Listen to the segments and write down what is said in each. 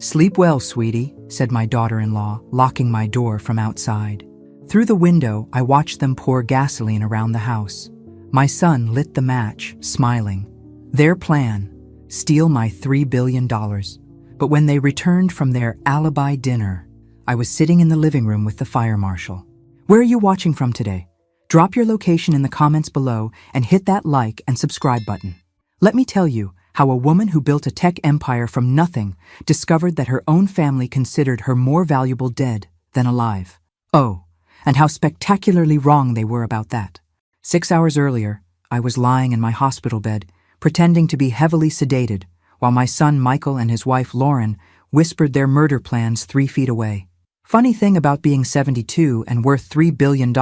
"Sleep well, sweetie," said my daughter-in-law, locking my door from outside. Through the window, I watched them pour gasoline around the house. My son lit the match, smiling. Their plan: steal my $3 billion. But when they returned from their alibi dinner, I was sitting in the living room with the fire marshal. Where are you watching from today? Drop your location in the comments below and hit that like and subscribe button. Let me tell you how a woman who built a tech empire from nothing discovered that her own family considered her more valuable dead than alive. Oh, and how spectacularly wrong they were about that. 6 hours earlier, I was lying in my hospital bed, pretending to be heavily sedated, while my son Michael and his wife Lauren whispered their murder plans 3 feet away. Funny thing about being 72 and worth $3 billion,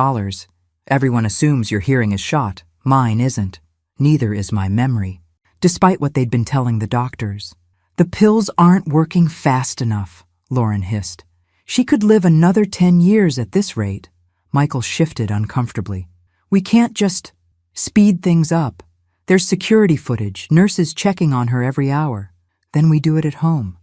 everyone assumes your hearing is shot. Mine isn't. Neither is my memory, despite what they'd been telling the doctors. "The pills aren't working fast enough," Lauren hissed. "She could live another 10 years at this rate." Michael shifted uncomfortably. "We can't just speed things up. There's security footage, nurses checking on her every hour. Then we do it at home.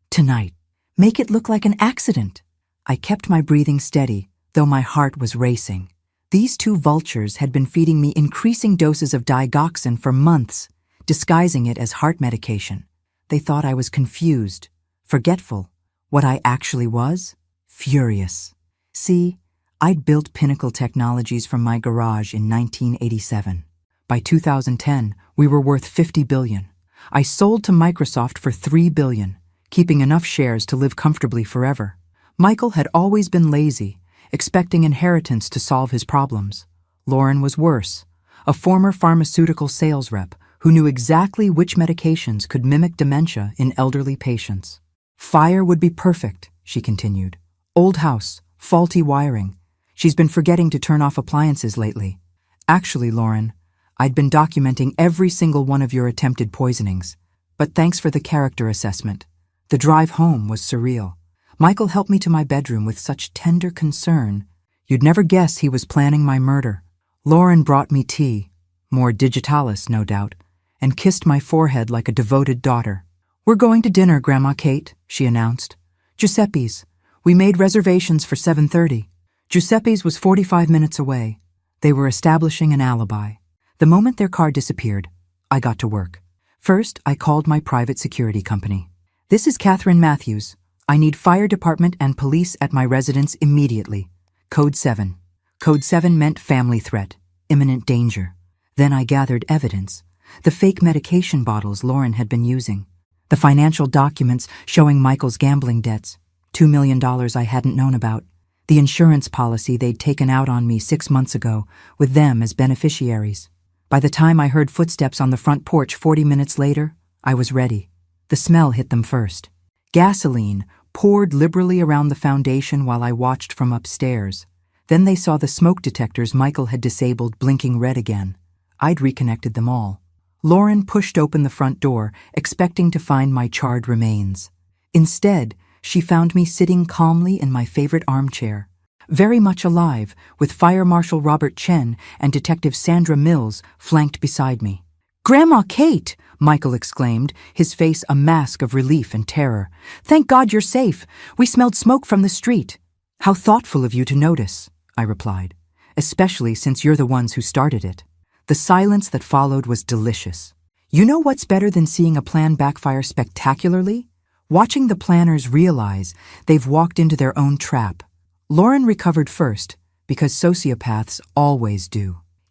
Tonight. Make it look like an accident." I kept my breathing steady, though my heart was racing. These two vultures had been feeding me increasing doses of digoxin for months, disguising it as heart medication. They thought I was confused, forgetful. What I actually was? Furious. See, I'd built Pinnacle Technologies from my garage in 1987. By 2010, we were worth $50 billion. I sold to Microsoft for $3 billion, keeping enough shares to live comfortably forever. Michael had always been lazy, expecting inheritance to solve his problems. Lauren was worse, a former pharmaceutical sales rep who knew exactly which medications could mimic dementia in elderly patients. "Fire would be perfect," she continued. "Old house, faulty wiring. She's been forgetting to turn off appliances lately." Actually, Lauren, I'd been documenting every single one of your attempted poisonings. But thanks for the character assessment. The drive home was surreal. Michael helped me to my bedroom with such tender concern. You'd never guess he was planning my murder. Lauren brought me tea, more digitalis, no doubt, and kissed my forehead like a devoted daughter. "We're going to dinner, Grandma Kate," she announced. "Giuseppe's. We made reservations for 7:30. Giuseppe's was 45 minutes away. They were establishing an alibi. The moment their car disappeared, I got to work. First, I called my private security company. "This is Catherine Matthews. I need fire department and police at my residence immediately. Code 7. Code 7 meant family threat, imminent danger. Then I gathered evidence. The fake medication bottles Lauren had been using. The financial documents showing Michael's gambling debts. $2 million I hadn't known about. The insurance policy they'd taken out on me 6 months ago, with them as beneficiaries. By the time I heard footsteps on the front porch 40 minutes later, I was ready. The smell hit them first. Gasoline poured liberally around the foundation while I watched from upstairs. Then they saw the smoke detectors Michael had disabled blinking red again. I'd reconnected them all. Lauren pushed open the front door, expecting to find my charred remains. Instead, she found me sitting calmly in my favorite armchair, very much alive, with Fire Marshal Robert Chen and Detective Sandra Mills flanked beside me. "Grandma Kate!" Michael exclaimed, his face a mask of relief and terror. "Thank God you're safe. We smelled smoke from the street." "How thoughtful of you to notice," I replied, "especially since you're the ones who started it." The silence that followed was delicious. You know what's better than seeing a plan backfire spectacularly? Watching the planners realize they've walked into their own trap. Lauren recovered first, because sociopaths always do.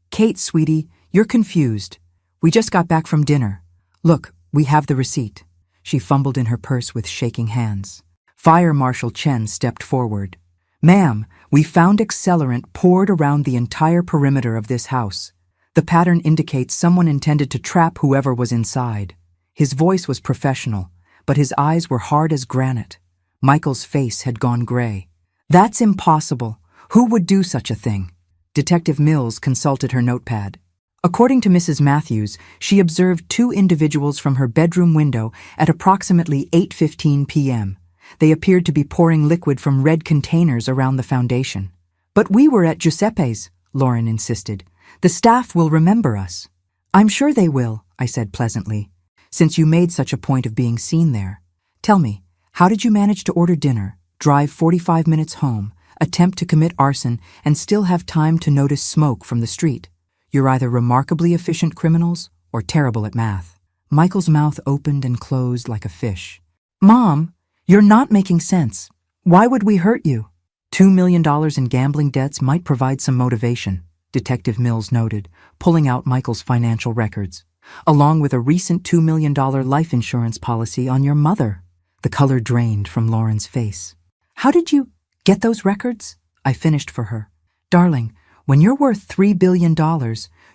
"Kate, sweetie, you're confused. We just got back from dinner. Look, we have the receipt." She fumbled in her purse with shaking hands. Fire Marshal Chen stepped forward. "Ma'am, we found accelerant poured around the entire perimeter of this house. The pattern indicates someone intended to trap whoever was inside." His voice was professional, but his eyes were hard as granite. Michael's face had gone gray. "That's impossible. Who would do such a thing?" Detective Mills consulted her notepad. According to Mrs. Matthews, she observed 2 individuals from her bedroom window at approximately 8:15 p.m. They appeared to be pouring liquid from red containers around the foundation. "But we were at Giuseppe's," Lauren insisted. "The staff will remember us." "I'm sure they will," I said pleasantly, "since you made such a point of being seen there. Tell me, How did you manage to order dinner, drive 45 minutes home, attempt to commit arson, and still have time to notice smoke from the street? You're either remarkably efficient criminals or terrible at math. Michael's mouth opened and closed like a fish. Mom, you're not making sense. Why would we hurt you? $2 million in gambling debts might provide some motivation, Detective Mills noted, pulling out Michael's financial records, along with a recent $2 million life insurance policy on your mother. The color drained from Lauren's face. How did you get those records? I finished for her. Darling, when you're worth $3 billion,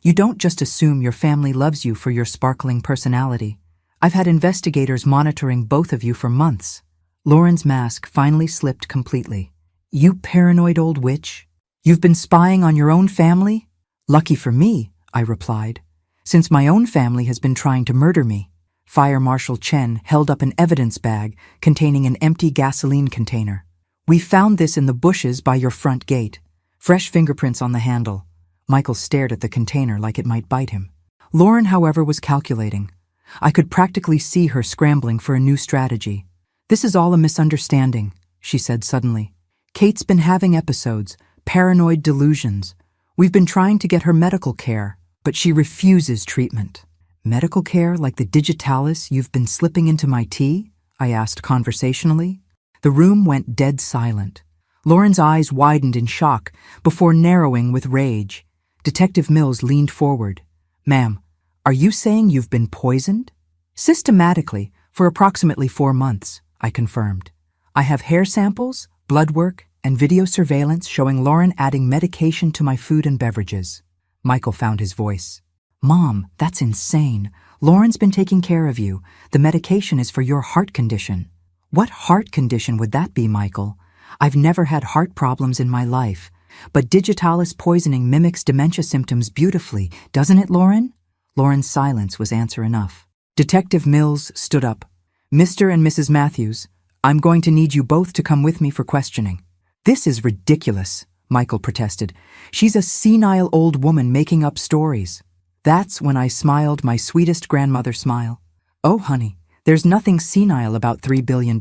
you don't just assume your family loves you for your sparkling personality. I've had investigators monitoring both of you for months. Lauren's mask finally slipped completely. You paranoid old witch? You've been spying on your own family? Lucky for me, I replied, since my own family has been trying to murder me. Fire Marshal Chen held up an evidence bag containing an empty gasoline container. We found this in the bushes by your front gate. Fresh fingerprints on the handle. Michael stared at the container like it might bite him. Lauren, however, was calculating. I could practically see her scrambling for a new strategy. This is all a misunderstanding, she said suddenly. Kate's been having episodes, paranoid delusions. We've been trying to get her medical care, but she refuses treatment. Medical care like the digitalis you've been slipping into my tea? I asked conversationally. The room went dead silent. Lauren's eyes widened in shock before narrowing with rage. Detective Mills leaned forward. Ma'am, are you saying you've been poisoned? Systematically, for approximately 4 months, I confirmed. I have hair samples, blood work, and video surveillance showing Lauren adding medication to my food and beverages. Michael found his voice. Mom, that's insane. Lauren's been taking care of you. The medication is for your heart condition. What heart condition would that be, Michael? I've never had heart problems in my life. But digitalis poisoning mimics dementia symptoms beautifully, doesn't it, Lauren? Lauren's silence was answer enough. Detective Mills stood up. Mr. and Mrs. Matthews, I'm going to need you both to come with me for questioning. This is ridiculous, Michael protested. She's a senile old woman making up stories. That's when I smiled my sweetest grandmother smile. Oh, honey, there's nothing senile about $3 billion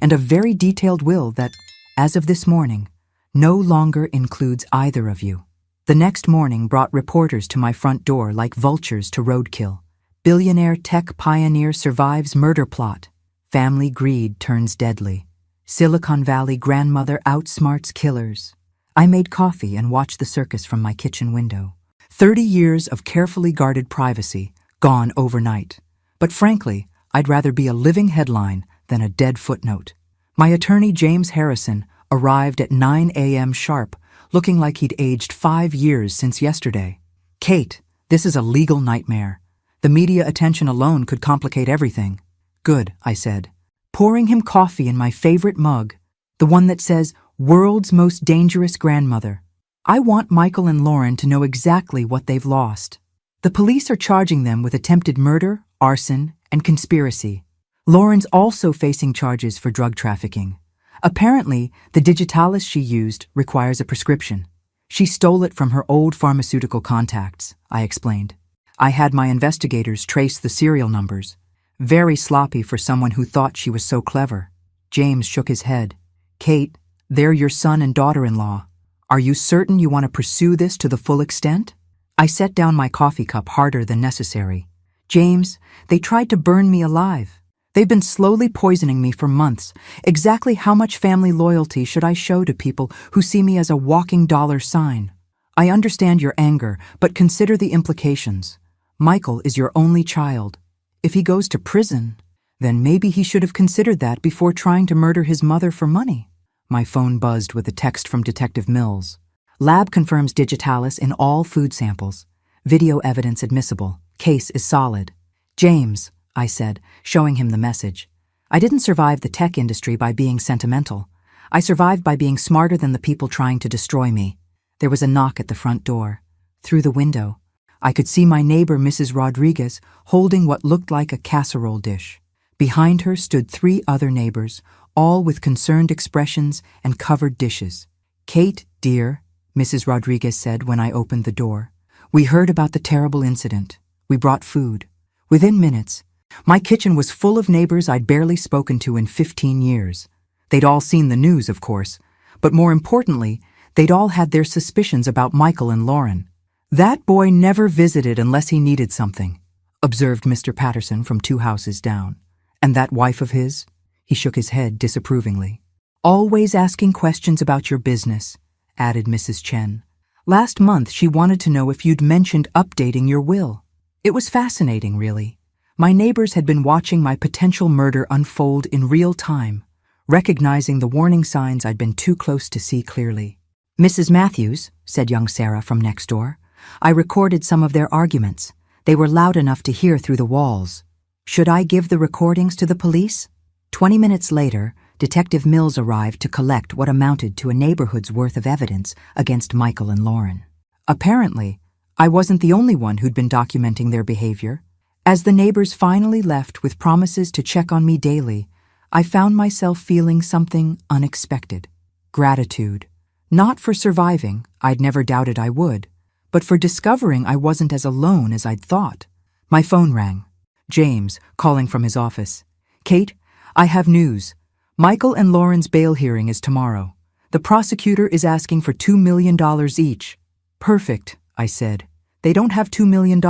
and a very detailed will that, as of this morning, no longer includes either of you. The next morning brought reporters to my front door like vultures to roadkill. Billionaire tech pioneer survives murder plot. Family greed turns deadly. Silicon Valley grandmother outsmarts killers. I made coffee and watched the circus from my kitchen window. 30 years of carefully guarded privacy, gone overnight. But frankly, I'd rather be a living headline than a dead footnote. My attorney, James Harrison, arrived at 9 a.m. sharp, looking like he'd aged 5 years since yesterday. Kate, this is a legal nightmare. The media attention alone could complicate everything. Good, I said, pouring him coffee in my favorite mug, the one that says, World's Most Dangerous Grandmother. I want Michael and Lauren to know exactly what they've lost. The police are charging them with attempted murder, arson, and conspiracy. Lauren's also facing charges for drug trafficking. Apparently, the digitalis she used requires a prescription. She stole it from her old pharmaceutical contacts, I explained. I had my investigators trace the serial numbers. Very sloppy for someone who thought she was so clever. James shook his head. Kate, they're your son and daughter-in-law. Are you certain you want to pursue this to the full extent? I set down my coffee cup harder than necessary. James, they tried to burn me alive. They've been slowly poisoning me for months. Exactly how much family loyalty should I show to people who see me as a walking dollar sign? I understand your anger, but consider the implications. Michael is your only child. If he goes to prison, then maybe he should have considered that before trying to murder his mother for money. My phone buzzed with a text from Detective Mills. Lab confirms digitalis in all food samples. Video evidence admissible. Case is solid. James, I said, showing him the message. I didn't survive the tech industry by being sentimental. I survived by being smarter than the people trying to destroy me. There was a knock at the front door. Through the window, I could see my neighbor, Mrs. Rodriguez, holding what looked like a casserole dish. Behind her stood 3 other neighbors, all with concerned expressions and covered dishes. Kate, dear, Mrs. Rodriguez said when I opened the door. We heard about the terrible incident. We brought food. Within minutes, My kitchen was full of neighbors I'd barely spoken to in 15 years. They'd all seen the news, of course, but more importantly, they'd all had their suspicions about Michael and Lauren. "That boy never visited unless he needed something," observed Mr. Patterson from 2 houses down. "And that wife of his?" He shook his head disapprovingly. "Always asking questions about your business," added Mrs. Chen. "Last month she wanted to know if you'd mentioned updating your will." It was fascinating, really. My neighbors had been watching my potential murder unfold in real time, recognizing the warning signs I'd been too close to see clearly. "Mrs. Matthews," said young Sarah from next door, "I recorded some of their arguments. They were loud enough to hear through the walls. Should I give the recordings to the police?" 20 minutes later, Detective Mills arrived to collect what amounted to a neighborhood's worth of evidence against Michael and Lauren. Apparently, I wasn't the only one who'd been documenting their behavior. As the neighbors finally left with promises to check on me daily, I found myself feeling something unexpected. Gratitude. Not for surviving, I'd never doubted I would, but for discovering I wasn't as alone as I'd thought. My phone rang. James, calling from his office. "Kate, I have news. Michael and Lauren's bail hearing is tomorrow. The prosecutor is asking for $2 million each." "Perfect," I said. "They don't have $2 million.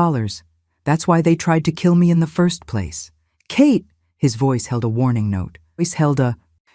That's why they tried to kill me in the first place." "Kate," his voice held a warning note.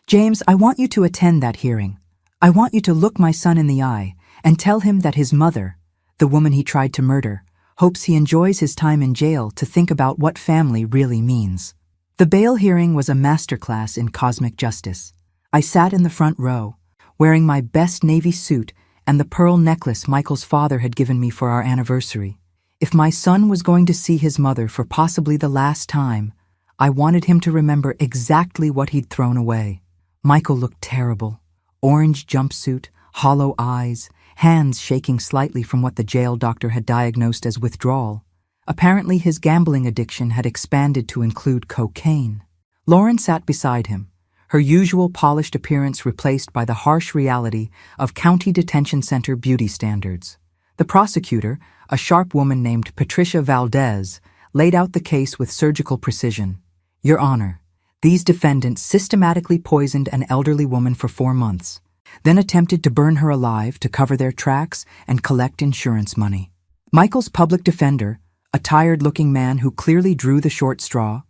"James, I want you to attend that hearing. I want you to look my son in the eye and tell him that his mother, the woman he tried to murder, hopes he enjoys his time in jail to think about what family really means." The bail hearing was a masterclass in cosmic justice. I sat in the front row, wearing my best navy suit and the pearl necklace Michael's father had given me for our anniversary. If my son was going to see his mother for possibly the last time, I wanted him to remember exactly what he'd thrown away. Michael looked terrible. Orange jumpsuit, hollow eyes, hands shaking slightly from what the jail doctor had diagnosed as withdrawal. Apparently his gambling addiction had expanded to include cocaine. Lauren sat beside him, her usual polished appearance replaced by the harsh reality of county detention center beauty standards. The prosecutor, a sharp woman named Patricia Valdez, laid out the case with surgical precision. "Your Honor, these defendants systematically poisoned an elderly woman for 4 months, then attempted to burn her alive to cover their tracks and collect insurance money. Michael's public defender, a tired-looking man who clearly drew the short straw,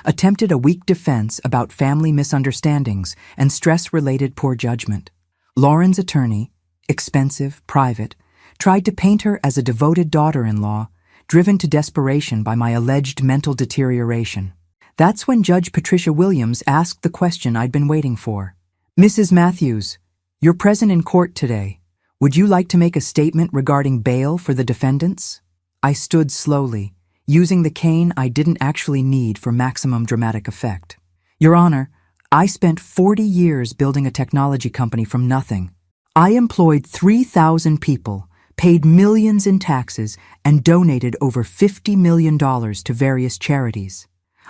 attempted a weak defense about family misunderstandings and stress-related poor judgment. Lauren's attorney, expensive, private, tried to paint her as a devoted daughter-in-law, driven to desperation by my alleged mental deterioration. That's when Judge Patricia Williams asked the question I'd been waiting for. "Mrs. Matthews, you're present in court today. Would you like to make a statement regarding bail for the defendants?" I stood slowly, using the cane I didn't actually need for maximum dramatic effect. "Your Honor, I spent 40 years building a technology company from nothing. I employed 3,000 people, paid millions in taxes, and donated over $50 million to various charities.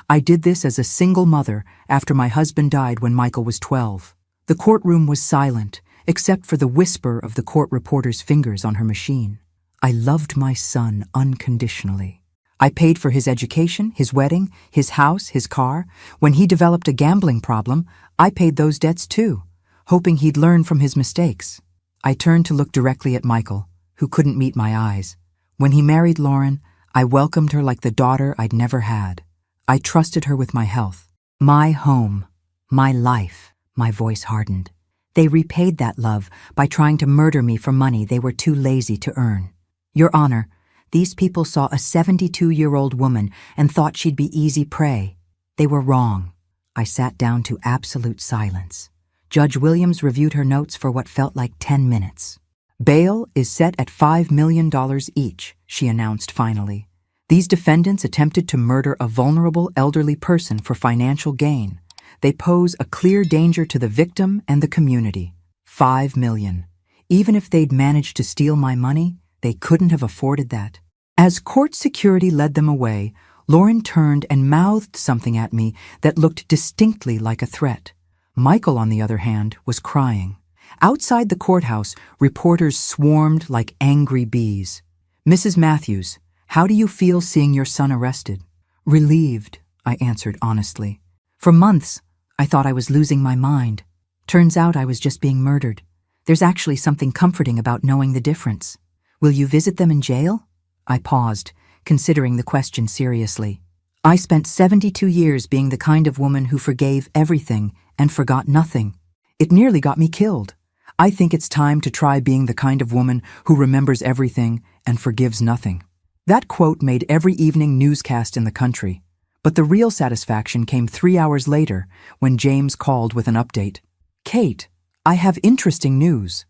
I did this as a single mother after my husband died when Michael was 12. The courtroom was silent, except for the whisper of the court reporter's fingers on her machine. I loved my son unconditionally. I paid for his education, his wedding, his house, his car. When he developed a gambling problem, I paid those debts too, hoping he'd learn from his mistakes. I turned to look directly at Michael, who couldn't meet my eyes. When he married Lauren, I welcomed her like the daughter I'd never had. I trusted her with my health. My home, my life, my voice hardened. They repaid that love by trying to murder me for money they were too lazy to earn. Your Honor, these people saw a 72-year-old woman and thought she'd be easy prey. They were wrong. I sat down to absolute silence. Judge Williams reviewed her notes for what felt like 10 minutes. "Bail is set at $5 million each," she announced finally. "These defendants attempted to murder a vulnerable elderly person for financial gain. They pose a clear danger to the victim and the community. $5 million. Even if they'd managed to steal my money, they couldn't have afforded that." As court security led them away, Lauren turned and mouthed something at me that looked distinctly like a threat. Michael, on the other hand, was crying. Outside the courthouse, reporters swarmed like angry bees. "Mrs. Matthews, how do you feel seeing your son arrested?" "Relieved," I answered honestly. For months, I thought I was losing my mind. Turns out I was just being murdered. There's actually something comforting about knowing the difference. Will you visit them in jail? I paused, considering the question seriously. I spent 72 years being the kind of woman who forgave everything and forgot nothing. It nearly got me killed. I think it's time to try being the kind of woman who remembers everything and forgives nothing. That quote made every evening newscast in the country. But the real satisfaction came 3 hours later when James called with an update. Kate, I have interesting news.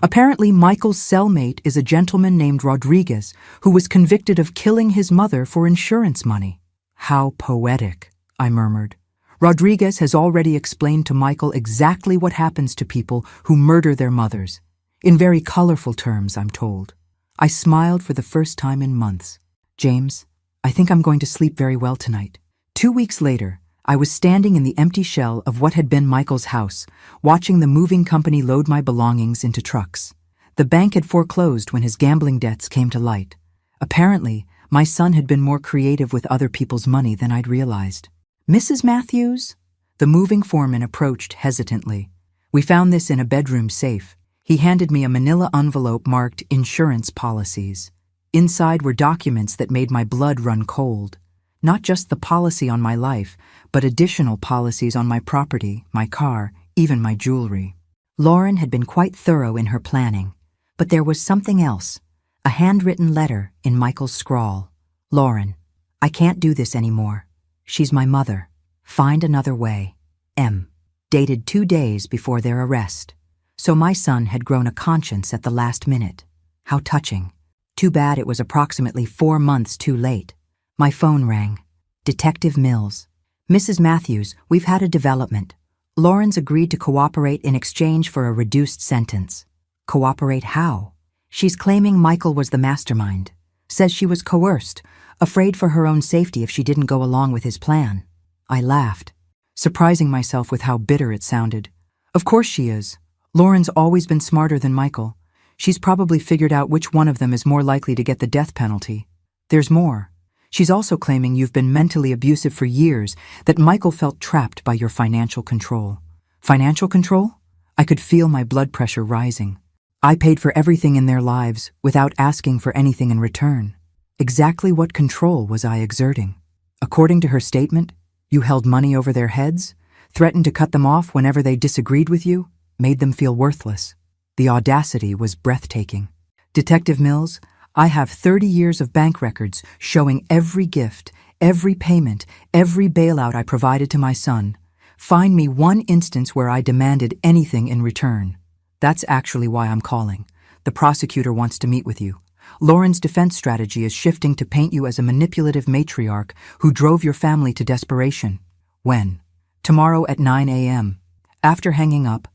Apparently Michael's cellmate is a gentleman named Rodriguez who was convicted of killing his mother for insurance money. How poetic, I murmured. Rodriguez has already explained to Michael exactly what happens to people who murder their mothers. In very colorful terms, I'm told. I smiled for the first time in months. James, I think I'm going to sleep very well tonight. 2 weeks later, I was standing in the empty shell of what had been Michael's house, watching the moving company load my belongings into trucks. The bank had foreclosed when his gambling debts came to light. Apparently, my son had been more creative with other people's money than I'd realized. Mrs. Matthews? The moving foreman approached hesitantly. We found this in a bedroom safe. He handed me a manila envelope marked insurance policies. Inside were documents that made my blood run cold. Not just the policy on my life, but additional policies on my property, my car, even my jewelry. Lauren had been quite thorough in her planning, but there was something else. A handwritten letter in Michael's scrawl. Lauren, I can't do this anymore. She's my mother. Find another way. M. Dated 2 days before their arrest. So my son had grown a conscience at the last minute. How touching. Too bad it was approximately 4 months too late. My phone rang. Detective Mills. Mrs. Matthews, we've had a development. Lauren's agreed to cooperate in exchange for a reduced sentence. Cooperate how? She's claiming Michael was the mastermind. Says she was coerced, afraid for her own safety if she didn't go along with his plan. I laughed, surprising myself with how bitter it sounded. Of course she is. Lauren's always been smarter than Michael. She's probably figured out which one of them is more likely to get the death penalty. There's more. She's also claiming you've been mentally abusive for years, that Michael felt trapped by your financial control. Financial control? I could feel my blood pressure rising. I paid for everything in their lives without asking for anything in return. Exactly what control was I exerting? According to her statement, you held money over their heads, threatened to cut them off whenever they disagreed with you, made them feel worthless. The audacity was breathtaking. Detective Mills, I have 30 years of bank records showing every gift, every payment, every bailout I provided to my son. Find me one instance where I demanded anything in return. That's actually why I'm calling. The prosecutor wants to meet with you. Lauren's defense strategy is shifting to paint you as a manipulative matriarch who drove your family to desperation. When? Tomorrow at 9 a.m. After hanging up,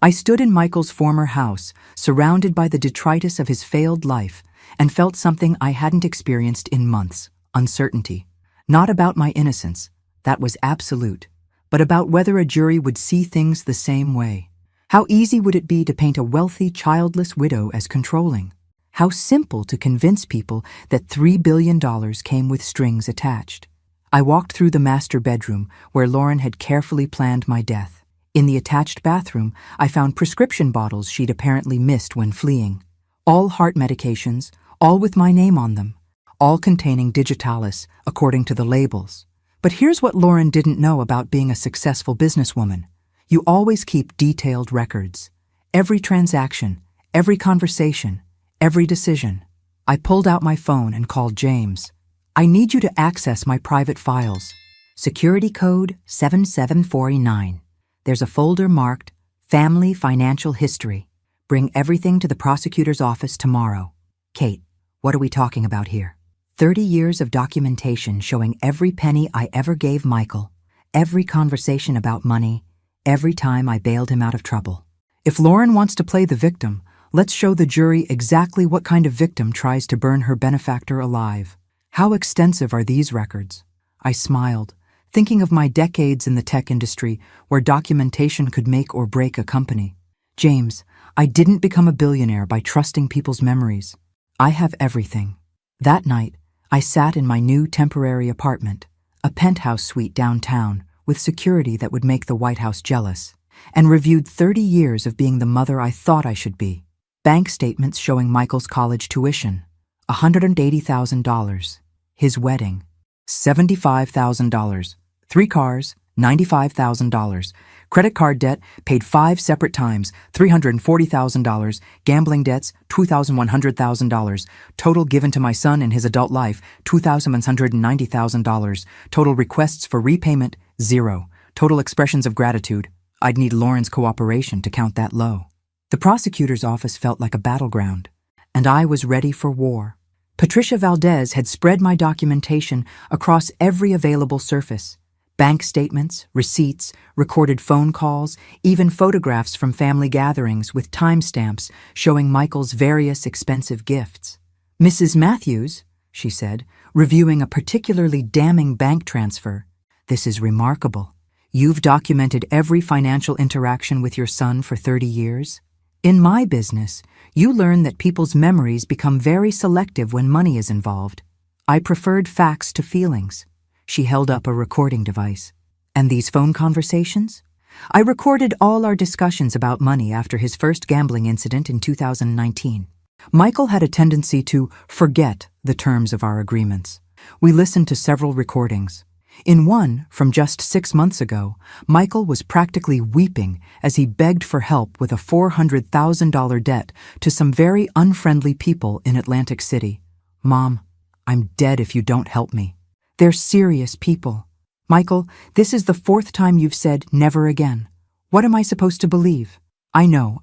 I stood in Michael's former house, surrounded by the detritus of his failed life, and felt something I hadn't experienced in months: uncertainty. Not about my innocence, that was absolute, but about whether a jury would see things the same way. How easy would it be to paint a wealthy, childless widow as controlling? How simple to convince people that $3 billion came with strings attached. I walked through the master bedroom where Lauren had carefully planned my death. In the attached bathroom, I found prescription bottles she'd apparently missed when fleeing. All heart medications, all with my name on them, all containing digitalis, according to the labels. But here's what Lauren didn't know about being a successful businesswoman. You always keep detailed records. Every transaction, every conversation, every decision. I pulled out my phone and called James. I need you to access my private files. Security code 7749. There's a folder marked Family Financial History. Bring everything to the prosecutor's office tomorrow. Kate, what are we talking about here? 30 years of documentation showing every penny I ever gave Michael, every conversation about money, every time I bailed him out of trouble. If Lauren wants to play the victim, let's show the jury exactly what kind of victim tries to burn her benefactor alive. How extensive are these records? I smiled, thinking of my decades in the tech industry where documentation could make or break a company. James, I didn't become a billionaire by trusting people's memories. I have everything. That night, I sat in my new temporary apartment, a penthouse suite downtown with security that would make the White House jealous, and reviewed 30 years of being the mother I thought I should be. Bank statements showing Michael's college tuition, $180,000. His wedding, $75,000. 3 cars, $95,000. Credit card debt paid 5 separate times, $340,000. Gambling debts, $2,100,000. Total given to my son in his adult life, $2,190,000. Total requests for repayment, 0. Total expressions of gratitude. I'd need Lauren's cooperation to count that low. The prosecutor's office felt like a battleground, and I was ready for war. Patricia Valdez had spread my documentation across every available surface. Bank statements, receipts, recorded phone calls, even photographs from family gatherings with timestamps showing Michael's various expensive gifts. "Mrs. Matthews," she said, reviewing a particularly damning bank transfer, "this is remarkable. You've documented every financial interaction with your son for 30 years. In my business, you learn that people's memories become very selective when money is involved. I preferred facts to feelings." She held up a recording device. "And these phone conversations? I recorded all our discussions about money after his first gambling incident in 2019. Michael had a tendency to forget the terms of our agreements. We listened to several recordings. In one, from just 6 months ago, Michael was practically weeping as he begged for help with a $400,000 debt to some very unfriendly people in Atlantic City. "Mom, I'm dead if you don't help me. They're serious people. Michael, this is the 4th time you've said never again. What am I supposed to believe? I know,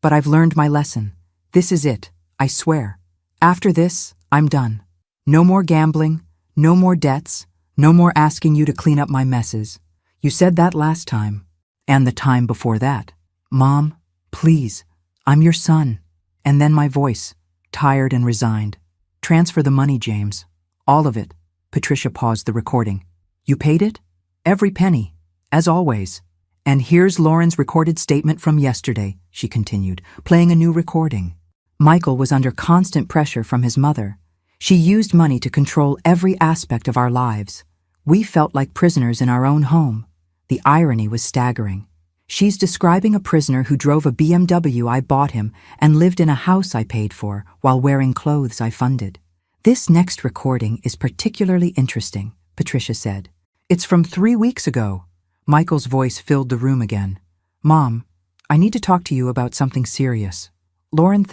but I've learned my lesson. This is it, I swear. After this, I'm done. No more gambling, no more debts, no more asking you to clean up my messes. You said that last time, and the time before that. Mom, please, I'm your son." And then my voice, tired and resigned. "Transfer the money, James. All of it." Patricia paused the recording. "You paid it? Every penny, as always. And here's Lauren's recorded statement from yesterday," she continued, playing a new recording. Michael was under constant pressure from his mother. She used money to control every aspect of our lives. We felt like prisoners in our own home. The irony was staggering. She's describing a prisoner who drove a BMW I bought him and lived in a house I paid for while wearing clothes I funded. "This next recording is particularly interesting," Patricia said. "It's from 3 weeks ago." Michael's voice filled the room again. "Mom, I need to talk to you about something serious. Lauren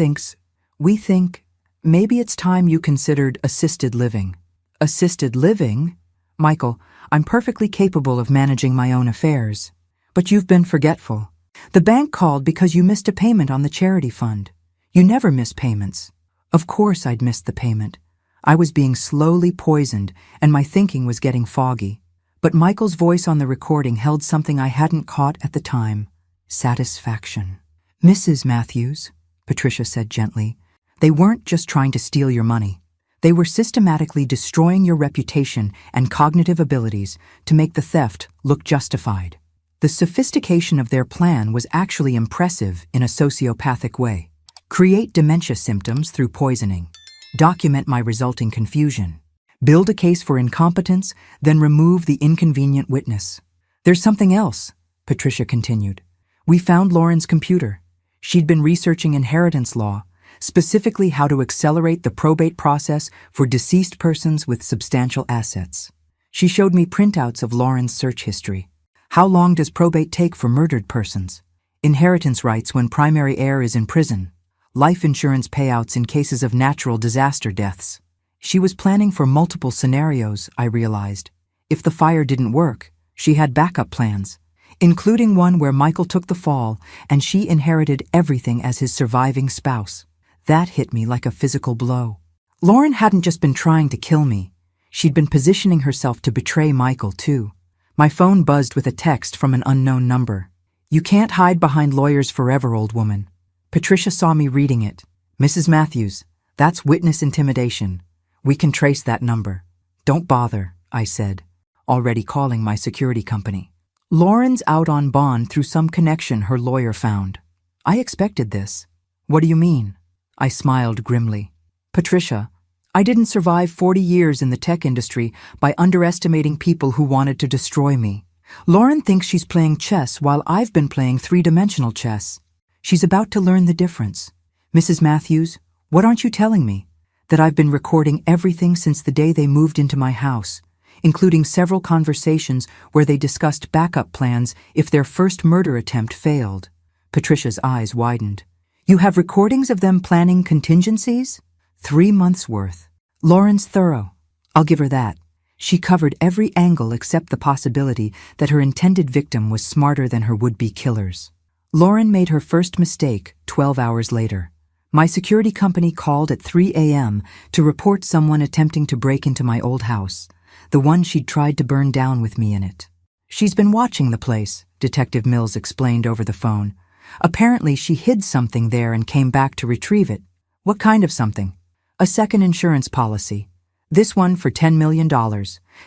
we think, maybe it's time you considered assisted living." "Assisted living? Michael, I'm perfectly capable of managing my own affairs. But you've been forgetful. The bank called because you missed a payment on the charity fund. You never miss payments." Of course I'd missed the payment. I was being slowly poisoned, and my thinking was getting foggy. But Michael's voice on the recording held something I hadn't caught at the time: satisfaction. "Mrs. Matthews," Patricia said gently, "they weren't just trying to steal your money. They were systematically destroying your reputation and cognitive abilities to make the theft look justified. The sophistication of their plan was actually impressive in a sociopathic way. Create dementia symptoms through poisoning. Document my resulting confusion. Build a case for incompetence, then remove the inconvenient witness. There's something else," Patricia continued. "We found Lauren's computer. She'd been researching inheritance law, specifically how to accelerate the probate process for deceased persons with substantial assets. She showed me printouts of Lauren's search history. How long does probate take for murdered persons? Inheritance rights when primary heir is in prison. Life insurance payouts in cases of natural disaster deaths. She was planning for multiple scenarios, I realized. If the fire didn't work, she had backup plans, including one where Michael took the fall and she inherited everything as his surviving spouse. That hit me like a physical blow. Lauren hadn't just been trying to kill me. She'd been positioning herself to betray Michael, too. My phone buzzed with a text from an unknown number. "You can't hide behind lawyers forever, old woman." Patricia saw me reading it. "Mrs. Matthews, that's witness intimidation. We can trace that number." "Don't bother," I said, already calling my security company. "Lauren's out on bond through some connection her lawyer found. I expected this." "What do you mean?" I smiled grimly. "Patricia, I didn't survive 40 years in the tech industry by underestimating people who wanted to destroy me. Lauren thinks she's playing chess while I've been playing three-dimensional chess. She's about to learn the difference. Mrs. Matthews, what aren't you telling me? That I've been recording everything since the day they moved into my house, including several conversations where they discussed backup plans if their first murder attempt failed. Patricia's eyes widened. You have recordings of them planning contingencies? 3 months' worth. Lauren's thorough. I'll give her that. She covered every angle except the possibility that her intended victim was smarter than her would-be killers. Lauren made her first mistake 12 hours later. My security company called at 3 a.m. to report someone attempting to break into my old house, the one she'd tried to burn down with me in it. She's been watching the place, Detective Mills explained over the phone. Apparently she hid something there and came back to retrieve it. What kind of something? A second insurance policy. This one for $10 million,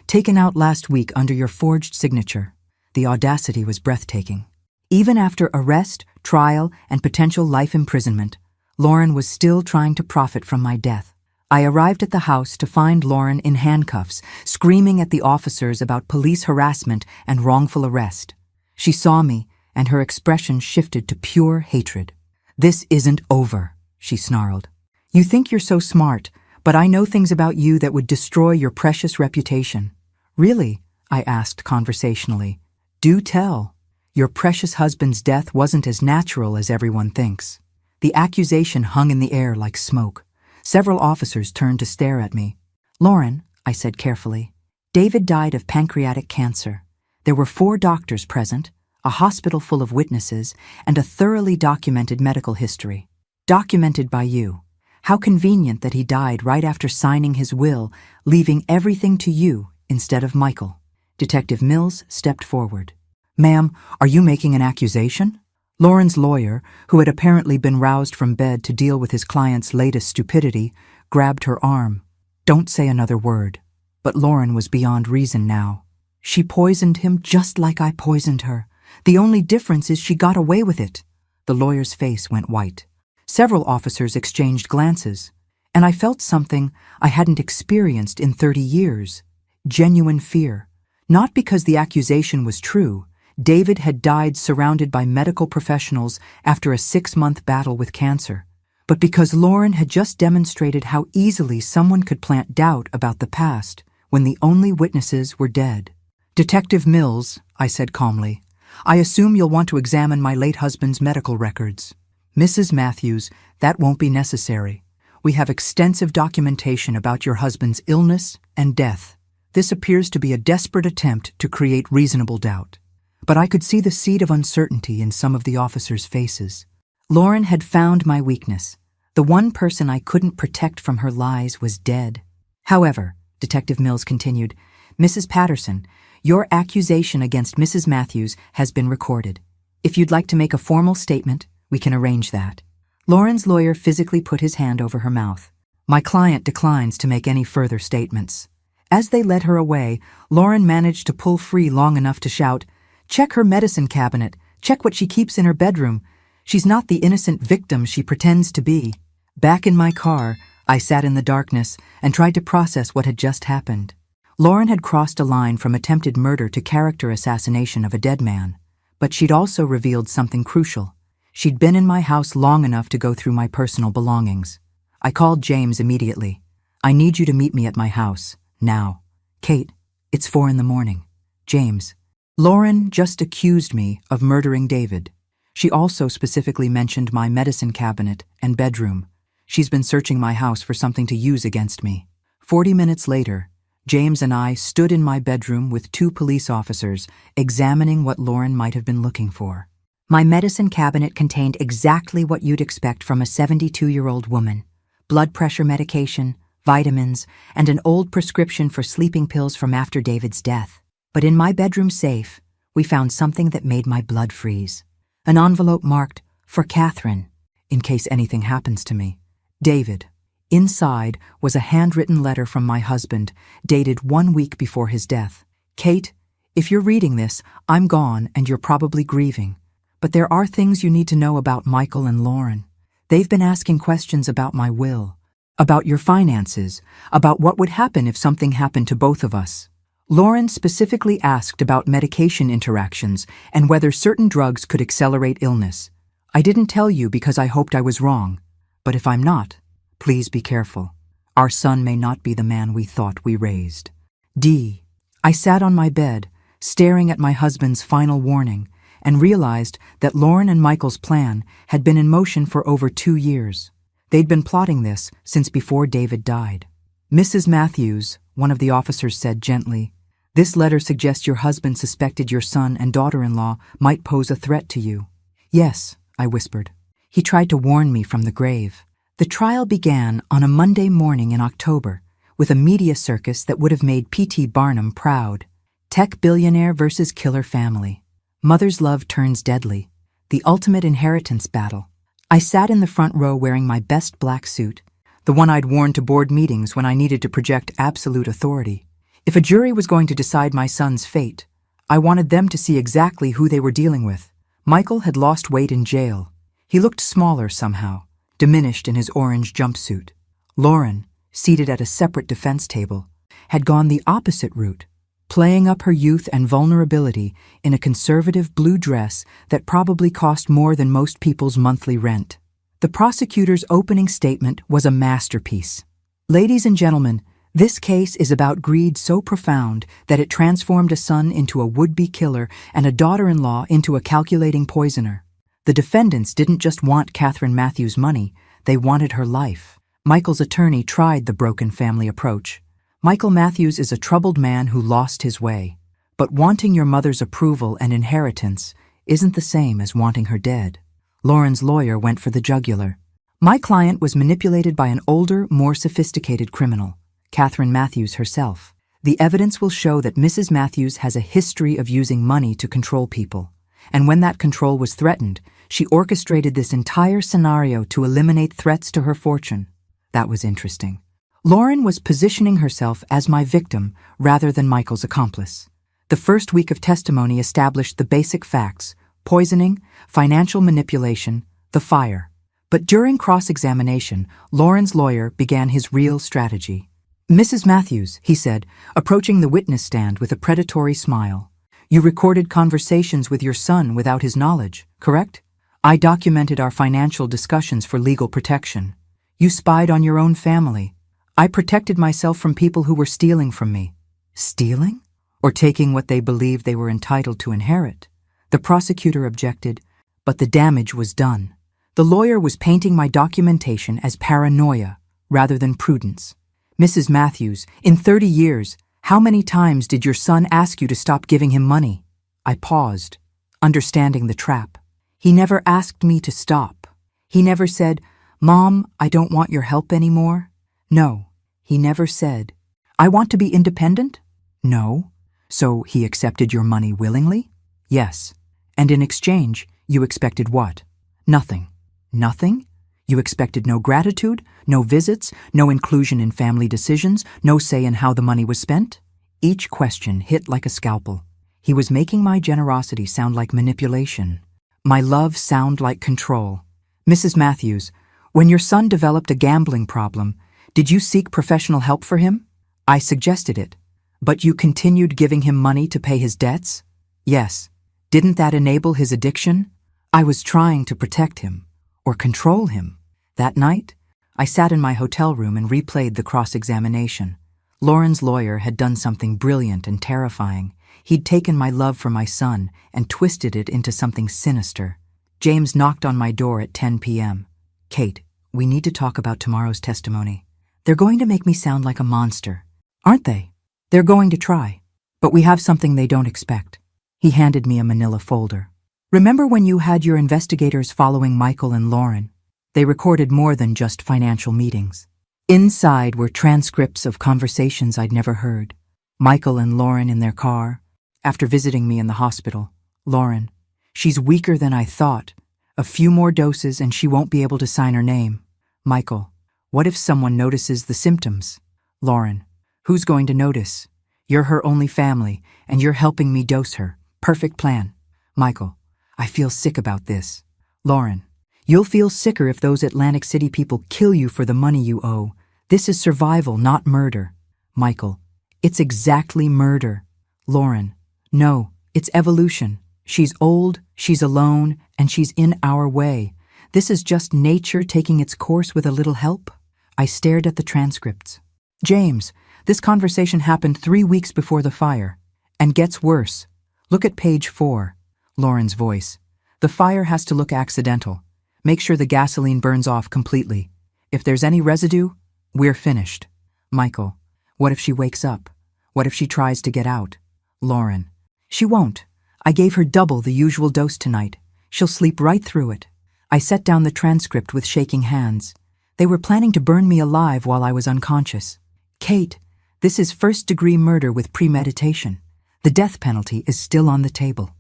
taken out last week under your forged signature. The audacity was breathtaking. Even after arrest, trial, and potential life imprisonment, Lauren was still trying to profit from my death. I arrived at the house to find Lauren in handcuffs, screaming at the officers about police harassment and wrongful arrest. She saw me, and her expression shifted to pure hatred. "This isn't over," she snarled. "You think you're so smart, but I know things about you that would destroy your precious reputation." "Really?" I asked conversationally. "Do tell." "Your precious husband's death wasn't as natural as everyone thinks." The accusation hung in the air like smoke. Several officers turned to stare at me. "Lauren," I said carefully, "David died of pancreatic cancer. There were 4 doctors present, a hospital full of witnesses, and a thoroughly documented medical history. Documented by you. How convenient that he died right after signing his will, leaving everything to you instead of Michael." Detective Mills stepped forward. "Ma'am, are you making an accusation?" Lauren's lawyer, who had apparently been roused from bed to deal with his client's latest stupidity, grabbed her arm. "Don't say another word." But Lauren was beyond reason now. "She poisoned him just like I poisoned her. The only difference is she got away with it." The lawyer's face went white. Several officers exchanged glances, and I felt something I hadn't experienced in 30 years. Genuine fear. Not because the accusation was true. David had died surrounded by medical professionals after a 6-month battle with cancer, but because Lauren had just demonstrated how easily someone could plant doubt about the past when the only witnesses were dead. "Detective Mills," I said calmly, "I assume you'll want to examine my late husband's medical records." "Mrs. Matthews, that won't be necessary. We have extensive documentation about your husband's illness and death. This appears to be a desperate attempt to create reasonable doubt." But I could see the seed of uncertainty in some of the officers' faces. Lauren had found my weakness. The one person I couldn't protect from her lies was dead. "However," Detective Mills continued, "Mrs. Patterson, your accusation against Mrs. Matthews has been recorded. If you'd like to make a formal statement, we can arrange that." Lauren's lawyer physically put his hand over her mouth. "My client declines to make any further statements." As they led her away, Lauren managed to pull free long enough to shout, "Check her medicine cabinet. Check what she keeps in her bedroom. She's not the innocent victim she pretends to be." Back in my car, I sat in the darkness and tried to process what had just happened. Lauren had crossed a line from attempted murder to character assassination of a dead man. But she'd also revealed something crucial. She'd been in my house long enough to go through my personal belongings. I called James immediately. "I need you to meet me at my house, now." "Kate, it's 4 a.m. "James, Lauren just accused me of murdering David. She also specifically mentioned my medicine cabinet and bedroom. She's been searching my house for something to use against me." 40 minutes later, James and I stood in my bedroom with 2 police officers examining what Lauren might have been looking for. "My medicine cabinet contained exactly what you'd expect from a 72-year-old woman. Blood pressure medication, vitamins, and an old prescription for sleeping pills from after David's death. But in my bedroom safe, we found something that made my blood freeze. An envelope marked, 'For Catherine,' in case anything happens to me. David." Inside was a handwritten letter from my husband, dated 1 week before his death. "Kate, if you're reading this, I'm gone and you're probably grieving. But there are things you need to know about Michael and Lauren. They've been asking questions about my will. about your finances, about what would happen if something happened to both of us. Lauren specifically asked about medication interactions and whether certain drugs could accelerate illness. I didn't tell you because I hoped I was wrong, but if I'm not, please be careful. Our son may not be the man we thought we raised. D. I sat on my bed, staring at my husband's final warning, and realized that Lauren and Michael's plan had been in motion for over 2 years. They'd been plotting this since before David died. Mrs. Matthews, one of the officers said gently, "This letter suggests your husband suspected your son and daughter-in-law might pose a threat to you." "Yes," I whispered. "He tried to warn me from the grave." The trial began on a Monday morning in October, with a media circus that would have made P.T. Barnum proud. Tech billionaire versus killer family. Mother's love turns deadly. The ultimate inheritance battle. I sat in the front row wearing my best black suit, the one I'd worn to board meetings when I needed to project absolute authority. If a jury was going to decide my son's fate, I wanted them to see exactly who they were dealing with. Michael had lost weight in jail. He looked smaller somehow, diminished in his orange jumpsuit. Lauren, seated at a separate defense table, had gone the opposite route, playing up her youth and vulnerability in a conservative blue dress that probably cost more than most people's monthly rent. The prosecutor's opening statement was a masterpiece. "Ladies and gentlemen, this case is about greed so profound that it transformed a son into a would-be killer and a daughter-in-law into a calculating poisoner. The defendants didn't just want Catherine Matthews' money, they wanted her life." Michael's attorney tried the broken family approach. "Michael Matthews is a troubled man who lost his way. But wanting your mother's approval and inheritance isn't the same as wanting her dead." Lauren's lawyer went for the jugular. "My client was manipulated by an older, more sophisticated criminal, Catherine Matthews herself. The evidence will show that Mrs. Matthews has a history of using money to control people. And when that control was threatened, she orchestrated this entire scenario to eliminate threats to her fortune." That was interesting. Lauren was positioning herself as my victim rather than Michael's accomplice. The first week of testimony established the basic facts: poisoning, financial manipulation, the fire. But during cross-examination, Lauren's lawyer began his real strategy. "Mrs. Matthews," he said, approaching the witness stand with a predatory smile, "you recorded conversations with your son without his knowledge, correct? I documented our financial discussions for legal protection. You spied on your own family. I protected myself from people who were stealing from me." Stealing? Or taking what they believed they were entitled to inherit? The prosecutor objected, but the damage was done. The lawyer was painting my documentation as paranoia rather than prudence. "Mrs. Matthews, in 30 years, how many times did your son ask you to stop giving him money?" I paused, understanding the trap. "He never asked me to stop. He never said, 'Mom, I don't want your help anymore.' No, he never said, 'I want to be independent.' No. So he accepted your money willingly?" "Yes. And in exchange, you expected what?" "Nothing." "Nothing? You expected no gratitude, no visits, no inclusion in family decisions, no say in how the money was spent?" Each question hit like a scalpel. He was making my generosity sound like manipulation, my love sound like control. "Mrs. Matthews, when your son developed a gambling problem, did you seek professional help for him?" "I suggested it. But you continued giving him money to pay his debts?" "Yes. Didn't that enable his addiction?" "I was trying to protect him, or control him." That night, I sat in my hotel room and replayed the cross-examination. Lauren's lawyer had done something brilliant and terrifying. He'd taken my love for my son and twisted it into something sinister. James knocked on my door at 10 p.m. "Kate, we need to talk about tomorrow's testimony. They're going to make me sound like a monster." "Aren't they?" "They're going to try. But we have something they don't expect." He handed me a manila folder. "Remember when you had your investigators following Michael and Lauren? They recorded more than just financial meetings. Inside were transcripts of conversations I'd never heard. Michael and Lauren in their car. After visiting me in the hospital, Lauren, 'She's weaker than I thought. A few more doses and she won't be able to sign her name.' Michael, 'What if someone notices the symptoms?' Lauren, 'Who's going to notice? You're her only family, and you're helping me dose her. Perfect plan.' Michael, 'I feel sick about this.' Lauren, 'You'll feel sicker if those Atlantic City people kill you for the money you owe. This is survival, not murder. Michael, it's exactly murder. Lauren, no, it's evolution. She's old, she's alone, and she's in our way. This is just nature taking its course with a little help. I stared at the transcripts. James, this conversation happened 3 weeks before the fire. And gets worse. Look at page 4. Lauren's voice. The fire has to look accidental. Make sure the gasoline burns off completely. If there's any residue, we're finished. Michael, what if she wakes up? What if she tries to get out? Lauren, she won't. I gave her double the usual dose tonight. She'll sleep right through it. I set down the transcript with shaking hands. They were planning to burn me alive while I was unconscious. Kate, this is first-degree murder with premeditation. The death penalty is still on the table.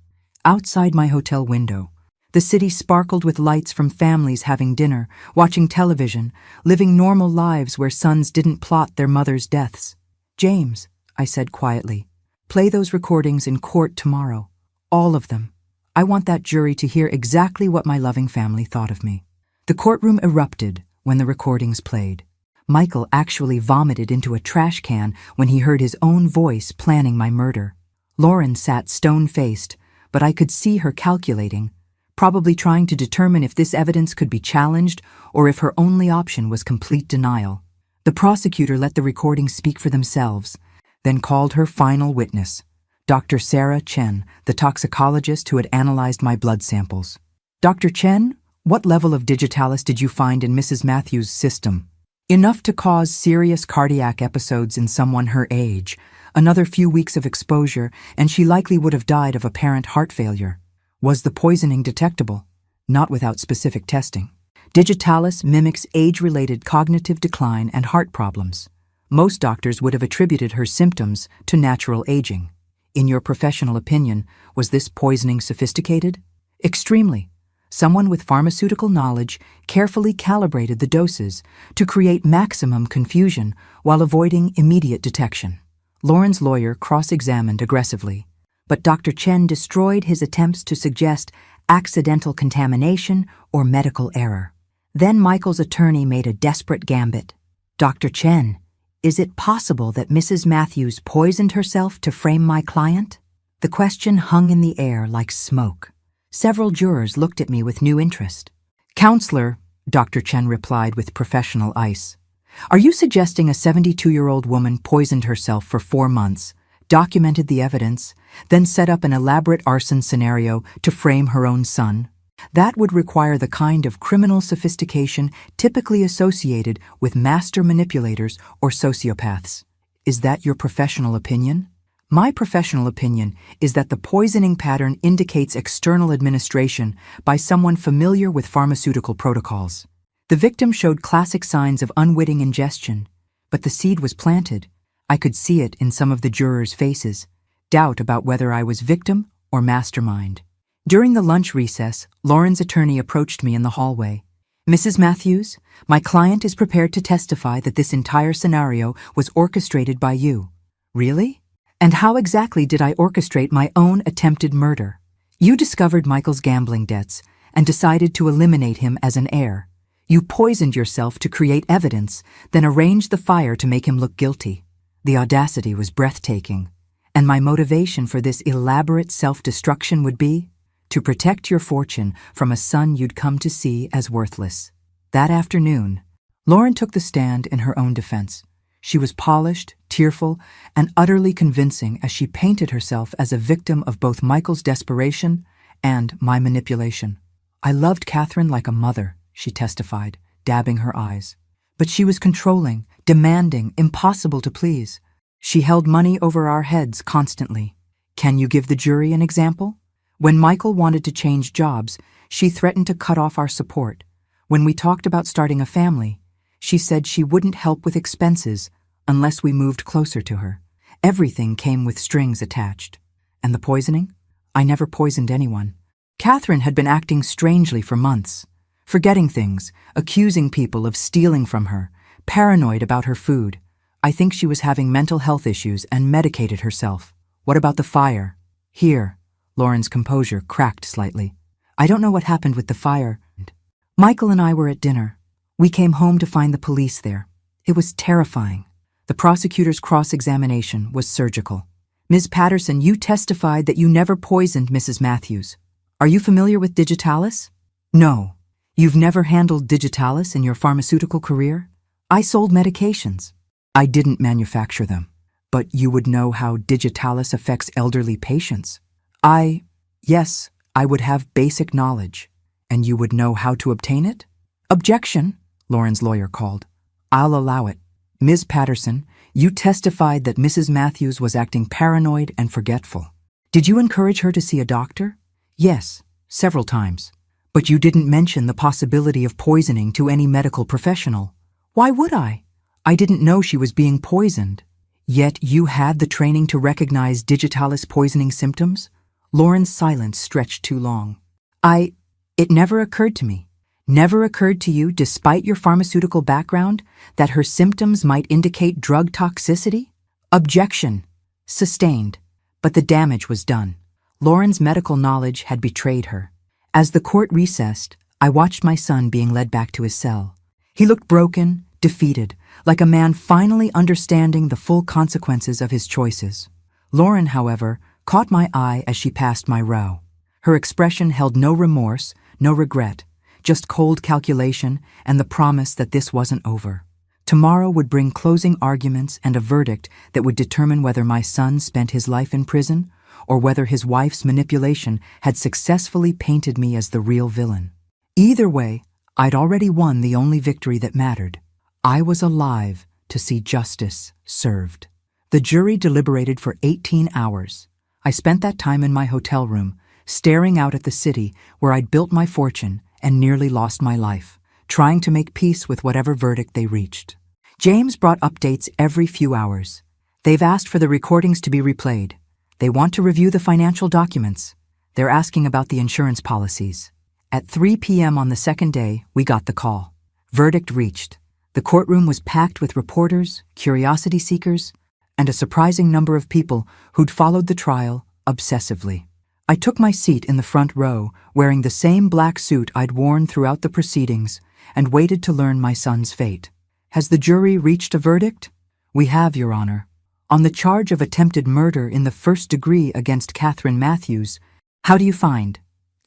Outside my hotel window, the city sparkled with lights from families having dinner, watching television, living normal lives where sons didn't plot their mothers' deaths. James, I said quietly, play those recordings in court tomorrow. All of them. I want that jury to hear exactly what my loving family thought of me. The courtroom erupted when the recordings played. Michael actually vomited into a trash can when he heard his own voice planning my murder. Lauren sat stone-faced, but I could see her calculating, probably trying to determine if this evidence could be challenged or if her only option was complete denial. The prosecutor let the recordings speak for themselves, then called her final witness, Dr. Sarah Chen, the toxicologist who had analyzed my blood samples. Dr. Chen, what level of digitalis did you find in Mrs. Matthews' system? Enough to cause serious cardiac episodes in someone her age. Another few weeks of exposure, and she likely would have died of apparent heart failure. Was the poisoning detectable? Not without specific testing. Digitalis mimics age-related cognitive decline and heart problems. Most doctors would have attributed her symptoms to natural aging. In your professional opinion, was this poisoning sophisticated? Extremely. Someone with pharmaceutical knowledge carefully calibrated the doses to create maximum confusion while avoiding immediate detection. Lauren's lawyer cross-examined aggressively, but Dr. Chen destroyed his attempts to suggest accidental contamination or medical error. Then Michael's attorney made a desperate gambit. Dr. Chen, is it possible that Mrs. Matthews poisoned herself to frame my client? The question hung in the air like smoke. Several jurors looked at me with new interest. Counselor, Dr. Chen replied with professional ice, are you suggesting a 72-year-old woman poisoned herself for 4 months, documented the evidence, then set up an elaborate arson scenario to frame her own son? That would require the kind of criminal sophistication typically associated with master manipulators or sociopaths. Is that your professional opinion? My professional opinion is that the poisoning pattern indicates external administration by someone familiar with pharmaceutical protocols. The victim showed classic signs of unwitting ingestion, but the seed was planted. I could see it in some of the jurors' faces, doubt about whether I was victim or mastermind. During the lunch recess, Lauren's attorney approached me in the hallway. Mrs. Matthews, my client is prepared to testify that this entire scenario was orchestrated by you. Really? And how exactly did I orchestrate my own attempted murder? You discovered Michael's gambling debts and decided to eliminate him as an heir. You poisoned yourself to create evidence, then arranged the fire to make him look guilty. The audacity was breathtaking. And my motivation for this elaborate self-destruction would be to protect your fortune from a son you'd come to see as worthless. That afternoon, Lauren took the stand in her own defense. She was polished, tearful, and utterly convincing as she painted herself as a victim of both Michael's desperation and my manipulation. I loved Catherine like a mother, she testified, dabbing her eyes. But she was controlling, demanding, impossible to please. She held money over our heads constantly. Can you give the jury an example? When Michael wanted to change jobs, she threatened to cut off our support. When we talked about starting a family, she said she wouldn't help with expenses unless we moved closer to her. Everything came with strings attached. And the poisoning? I never poisoned anyone. Catherine had been acting strangely for months, forgetting things, accusing people of stealing from her, paranoid about her food. I think she was having mental health issues and medicated herself. What about the fire? Here. Lauren's composure cracked slightly. I don't know what happened with the fire. Michael and I were at dinner. We came home to find the police there. It was terrifying. The prosecutor's cross-examination was surgical. Ms. Patterson, you testified that you never poisoned Mrs. Matthews. Are you familiar with digitalis? No. You've never handled digitalis in your pharmaceutical career? I sold medications. I didn't manufacture them. But you would know how digitalis affects elderly patients. Yes, I would have basic knowledge. And you would know how to obtain it? Objection, Lauren's lawyer called. I'll allow it. Ms. Patterson, you testified that Mrs. Matthews was acting paranoid and forgetful. Did you encourage her to see a doctor? Yes, several times. But you didn't mention the possibility of poisoning to any medical professional. Why would I? I didn't know she was being poisoned. Yet you had the training to recognize digitalis poisoning symptoms? Lauren's silence stretched too long. It never occurred to me. Never occurred to you, despite your pharmaceutical background, that her symptoms might indicate drug toxicity? Objection. Sustained. But the damage was done. Lauren's medical knowledge had betrayed her. As the court recessed, I watched my son being led back to his cell. He looked broken, defeated, like a man finally understanding the full consequences of his choices. Lauren, however, caught my eye as she passed my row. Her expression held no remorse, no regret, just cold calculation and the promise that this wasn't over. Tomorrow would bring closing arguments and a verdict that would determine whether my son spent his life in prison or whether his wife's manipulation had successfully painted me as the real villain. Either way, I'd already won the only victory that mattered. I was alive to see justice served. The jury deliberated for 18 hours. I spent that time in my hotel room, staring out at the city where I'd built my fortune and nearly lost my life, trying to make peace with whatever verdict they reached. James brought updates every few hours. They've asked for the recordings to be replayed. They want to review the financial documents. They're asking about the insurance policies. At 3 p.m. on the second day, we got the call. Verdict reached. The courtroom was packed with reporters, curiosity seekers, and a surprising number of people who'd followed the trial obsessively. I took my seat in the front row, wearing the same black suit I'd worn throughout the proceedings, and waited to learn my son's fate. Has the jury reached a verdict? We have, Your Honor. On the charge of attempted murder in the first degree against Catherine Matthews, how do you find?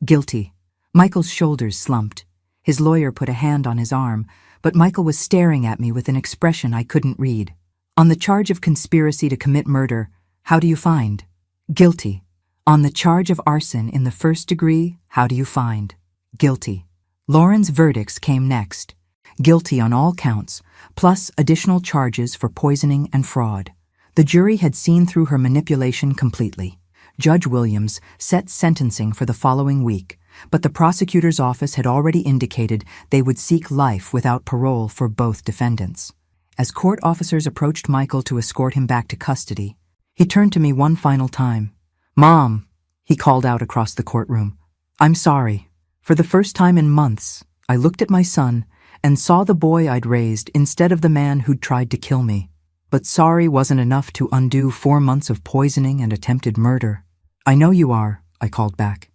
Guilty. Michael's shoulders slumped. His lawyer put a hand on his arm, but Michael was staring at me with an expression I couldn't read. On the charge of conspiracy to commit murder, how do you find? Guilty. On the charge of arson in the first degree, how do you find? Guilty. Lauren's verdicts came next. Guilty on all counts, plus additional charges for poisoning and fraud. The jury had seen through her manipulation completely. Judge Williams set sentencing for the following week, but the prosecutor's office had already indicated they would seek life without parole for both defendants. As court officers approached Michael to escort him back to custody, he turned to me one final time. "Mom," he called out across the courtroom. "I'm sorry." For the first time in months, I looked at my son and saw the boy I'd raised instead of the man who'd tried to kill me. But sorry wasn't enough to undo 4 months of poisoning and attempted murder. "I know you are," I called back.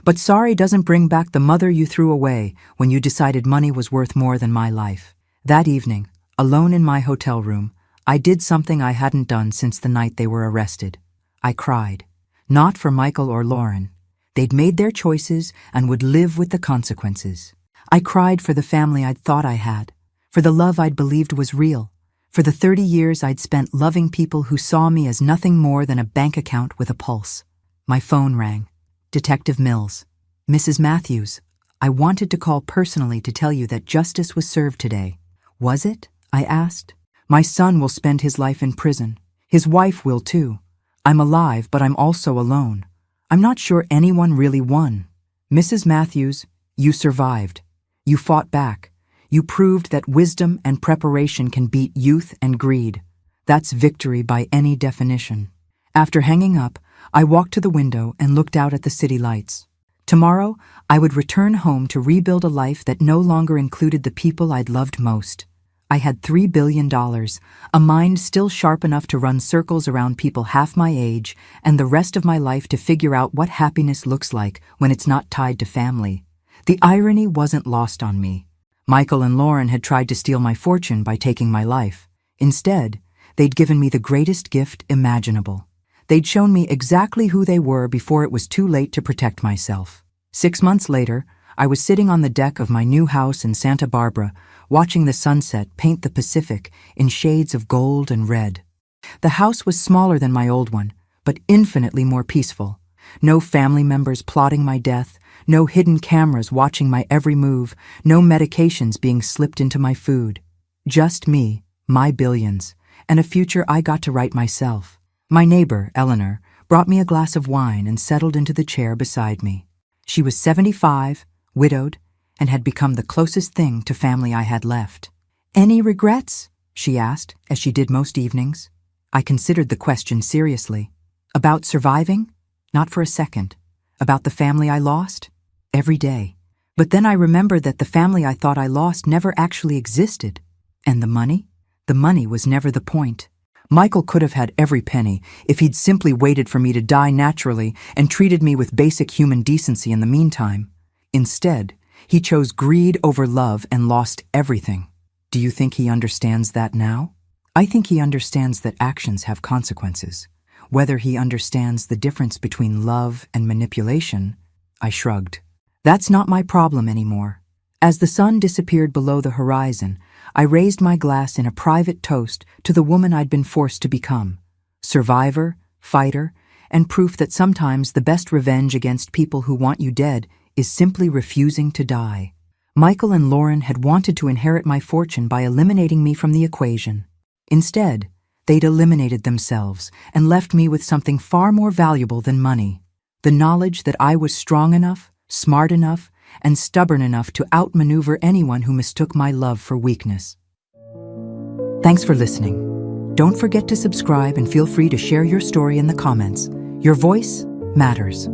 "But sorry doesn't bring back the mother you threw away when you decided money was worth more than my life." That evening, alone in my hotel room, I did something I hadn't done since the night they were arrested. I cried. Not for Michael or Lauren. They'd made their choices and would live with the consequences. I cried for the family I'd thought I had, for the love I'd believed was real, for the 30 years I'd spent loving people who saw me as nothing more than a bank account with a pulse. My phone rang. Detective Mills. "Mrs. Matthews, I wanted to call personally to tell you that justice was served today." "Was it?" I asked. "My son will spend his life in prison. His wife will too. I'm alive, but I'm also alone. I'm not sure anyone really won. Mrs. Matthews, you survived. You fought back. You proved that wisdom and preparation can beat youth and greed. That's victory by any definition." After hanging up, I walked to the window and looked out at the city lights. Tomorrow, I would return home to rebuild a life that no longer included the people I'd loved most. I had $3 billion, a mind still sharp enough to run circles around people half my age, and the rest of my life to figure out what happiness looks like when it's not tied to family. The irony wasn't lost on me. Michael and Lauren had tried to steal my fortune by taking my life. Instead, they'd given me the greatest gift imaginable. They'd shown me exactly who they were before it was too late to protect myself. 6 months later, I was sitting on the deck of my new house in Santa Barbara, watching the sunset paint the Pacific in shades of gold and red. The house was smaller than my old one, but infinitely more peaceful. No family members plotting my death, no hidden cameras watching my every move, no medications being slipped into my food. Just me, my billions, and a future I got to write myself. My neighbor, Eleanor, brought me a glass of wine and settled into the chair beside me. She was 75, widowed, and had become the closest thing to family I had left. "Any regrets?" she asked, as she did most evenings. I considered the question seriously. About surviving? Not for a second. About the family I lost? Every day. But then I remembered that the family I thought I lost never actually existed. And the money? The money was never the point. Michael could have had every penny if he'd simply waited for me to die naturally and treated me with basic human decency in the meantime. Instead, he chose greed over love and lost everything. Do you think he understands that now? I think he understands that actions have consequences. Whether he understands the difference between love and manipulation, I shrugged. That's not my problem anymore. As the sun disappeared below the horizon, I raised my glass in a private toast to the woman I'd been forced to become. Survivor, fighter, and proof that sometimes the best revenge against people who want you dead is simply refusing to die. Michael and Lauren had wanted to inherit my fortune by eliminating me from the equation. Instead, they'd eliminated themselves and left me with something far more valuable than money. The knowledge that I was strong enough, smart enough, and stubborn enough to outmaneuver anyone who mistook my love for weakness. Thanks for listening. Don't forget to subscribe and feel free to share your story in the comments. Your voice matters.